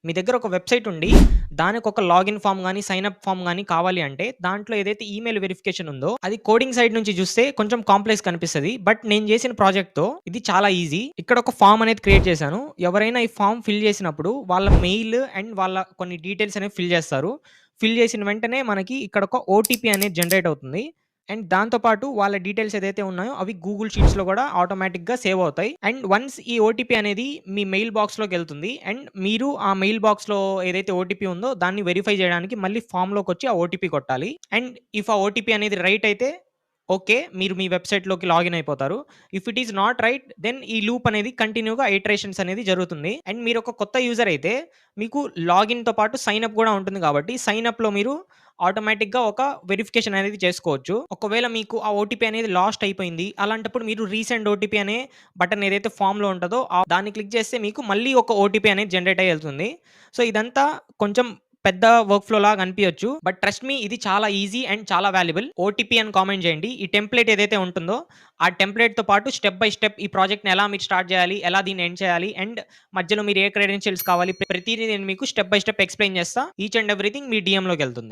మీ దగ్గర ఒక వెబ్‌సైట్ ఉండి, దానికొక లాగిన్ ఫార్మ్ గాని, సైన్ అప్ ఫార్మ్ గాని కావాలి అంటే, దాంట్లో ఏదైతే ఈమెయిల్ వెరిఫికేషన్ ఉందో, అది కోడింగ్ సైడ్ నుంచి చూస్తే కొంచెం కాంప్లెక్స్ కనిపిస్తది. బట్ నేను చేసిన ప్రాజెక్ట్‌తో ఇది చాలా ఈజీ. ఇక్కడ ఒక ఫార్మ్ అనేది క్రియేట్ చేశాను. ఎవరైనా ఈ ఫార్మ్ ఫిల్ చేసినప్పుడు వాళ్ళ మెయిల్ అండ్ వాళ్ళ కొన్ని డీటెయిల్స్ అనేవి ఫిల్ చేస్తారు. ఫిల్ చేసిన వెంటనే మనకి ఇక్కడ ఒక ఓటీపీ అనేది జనరేట్ అవుతుంది. అండ్ దాంతో పాటు వాళ్ళ డీటెయిల్స్ ఏదైతే ఉన్నాయో అవి గూగుల్ షీట్స్‌లో గూడా ఆటోమేటిక్‌గా సేవ్ అవుతాయి. అండ్ వన్స్ ఈ ఓటీపీ అనేది మీ మెయిల్ బాక్స్‌లోకెళ్తుంది. అండ్ మీరు ఆ మెయిల్ బాక్స్‌లో ఏదైతే ఓటీపీ ఉందో దాన్ని వెరిఫై చేయడానికి మళ్ళీ ఫార్మ్‌లోకొచ్చి ఆ ఓటీపీ కొట్టాలి. అండ్ ఇఫ్ ఆ ఓటీపీ అనేది రైట్ అయితే ఓకే. మీరు మీ వెబ్‌సైట్‌లోకి లాగిన్ అయిపోతారు. If it is not right then ఈ లూప్ అనేది కంటిన్యూ‌గా ఇటరేషన్స్ అనేది జరుగుతుంది. అండ్ మీరొక కొత్త యూజర్ అయితే మీకు లాగిన్‌తో పాటు సైన్ అప్ గూడా ఉంటుంది కాబట్టి సైన్ అప్‌లో మీరు ఆటోమేటిక్‌గా ఒక వెరిఫికేషన్ అనేది చేసుకోవచ్చు. ఒకవేళ మీకు ఆ ఓటీపీ అనేది లాస్ట్ అయిపోయింది. అలాంటప్పుడు మీరు రీసెండ్ ఓటీపీ అనే బటన్ ఏదైతే ఫార్మ్‌లో ఉంటదో దాన్ని క్లిక్ చేస్తే మీకు మళ్ళీ ఒక ఓటీపీ అనేది జనరేట్ అయ్యి ఎళ్తుంది. సో, ఇదంతా కొంచెం పెద్ద వర్క్ ఫ్లో లాగా అనిపియొచ్చు. బట్ ట్రస్ట్ మీ ఇది చాలా ఈజీ అండ్ చాలా వాల్యుబుల్. ఓటీపీ అని కామెంట్ చేయండి. ఈ టెంప్లేట్ ఏదైతే ఉంటుందో ఆ టెంప్లేట్‌తో పాటు స్టెప్ బై స్టెప్ ఈ ప్రాజెక్ట్‌ని ఎలా మీరు స్టార్ట్ చేయాలి? ఎలా దీన్ని ఎండ్ చేయాలి? అండ్ మధ్యలో మీరు ఏ క్రెడెన్షియల్స్ కావాలి? ప్రతీది నేను మీకు స్టెప్ బై స్టెప్ ఎక్స్‌ప్లెయిన్ చేస్తా. ఈచ్ అండ్ ఎవ్రీథింగ్ మీ డీఎంలోకెళ్తుంది.